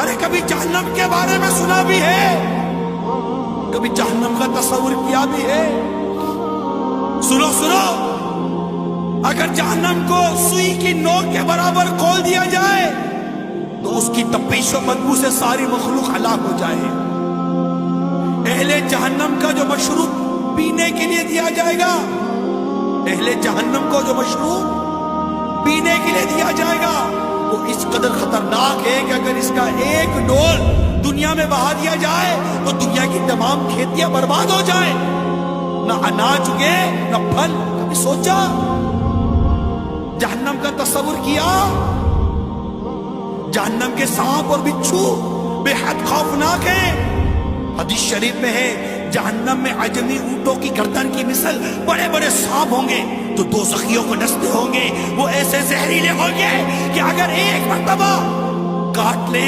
अरे कभी जहन्नम के बारे में सुना भी है, कभी जहन्नम का तस्वुर किया भी है। सुनो सुनो, अगर जहन्नम को सुई की नोक के बराबर खोल दिया जाए तो उसकी तपिश और बदबू से सारी मखलूक हलाक हो जाए। अहले जहन्नम का जो मशरूब पीने के लिए दिया जाएगा, अहले जहन्नम को जो मशरूब पीने के लिए दिया जाएगा वो इस कदर खतरनाक है कि अगर इसका एक डोल दुनिया में बहा दिया जाए तो दुनिया की तमाम खेतियां बर्बाद हो जाए, ना अनाज उगे ना फल। कभी सोचा जहन्नम का तस्वुर किया? जहन्नम के सांप और बिच्छू बेहद खौफनाक है। हदीस शरीफ में है जहन्नम में अजमी ऊंटों की गर्दन की मिसल बड़े बड़े सांप होंगे तो दो सखियों को डसते होंगे। वो ऐसे जहरीले होंगे कि अगर एक मर्तबा काट ले